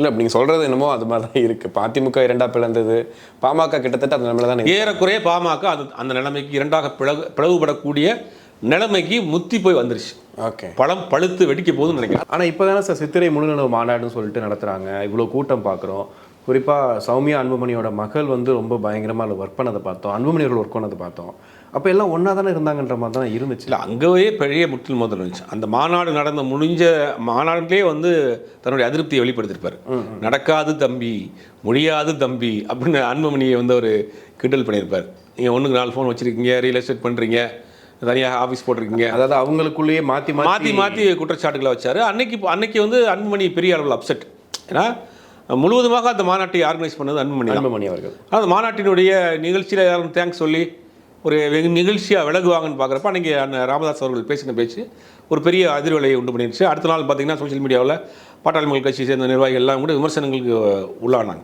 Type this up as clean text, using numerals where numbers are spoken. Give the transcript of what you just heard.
இல்லை நீங்கள் சொல்கிறது என்னமோ அது மாதிரி தான் இருக்குது. அதிமுக இரண்டாக பிளந்தது, பாமக கிட்டத்தட்ட அந்த நிலைமையில தான் ஏறக்குறைய பாமக அது அந்த நிலைமைக்கு இரண்டாக பிளவுபடக்கூடிய நிலைமைக்கு முத்தி போய் வந்துருச்சு. ஓகே, பழம் பழுத்து வெடிக்க போகுதுன்னு நினைக்கிறேன். ஆனால் இப்போ தானே சார் சித்திரை முழுநிலவு மாநாடுன்னு சொல்லிட்டு நடத்துகிறாங்க, இவ்வளோ கூட்டம் பார்க்குறோம். குறிப்பாக சௌமியா அன்புமணியோட மகள் வந்து ரொம்ப பயங்கரமாக ஒர்க் பண்ணதை பார்த்தோம், அன்புமணி அவர்கள் ஒர்க் பண்ணதை பார்த்தோம். அப்போ எல்லாம் ஒன்றா தானே இருந்தாங்கன்ற மாதிரி தான் இருந்துச்சு. இல்லை, அங்கேயே பெரிய முற்றில் மோதல் இருந்துச்சு. அந்த மாநாடு முடிஞ்ச மாநாட்டிலே வந்து தன்னுடைய அதிருப்தியை வெளிப்படுத்திருப்பார். நடக்காது தம்பி, முடியாது தம்பி அப்படின்னு அன்புமணியை வந்து ஒரு கிண்டல் பண்ணியிருப்பார். நீங்கள் 1க்கு 4 ஃபோன் வச்சுருக்கீங்க, ரியல் எஸ்டேட் பண்ணுறீங்க, தனியாக ஆஃபீஸ் போட்டிருக்கீங்க, அதாவது அவங்களுக்குள்ளேயே மாற்றி குற்றச்சாட்டுகளை வச்சார். அன்னைக்கு வந்து அன்புமணி பெரிய அளவில் அப்செட். ஏன்னா முழுவதுமாக அந்த மாநாட்டை ஆர்கனைஸ் பண்ணது அன்புமணி அவர்கள். அந்த மாநாட்டினுடைய நிகழ்ச்சியில் யாரும் தேங்க்ஸ் சொல்லி ஒரு நிகழ்ச்சியாக விலகுவாங்கன்னு பார்க்குறப்ப அன்றைக்கி ராமதாஸ் அவர்கள் பேசின பேச்சு ஒரு பெரிய அதிர்வலையை உண்டு பண்ணிடுச்சு. அடுத்த நாள் பார்த்திங்கன்னா சோஷியல் மீடியாவில் பாட்டாளி மக்கள் கட்சியை சேர்ந்த நிர்வாகிகள் எல்லாம் கூட விமர்சனங்களுக்கு உள்ளானாங்க.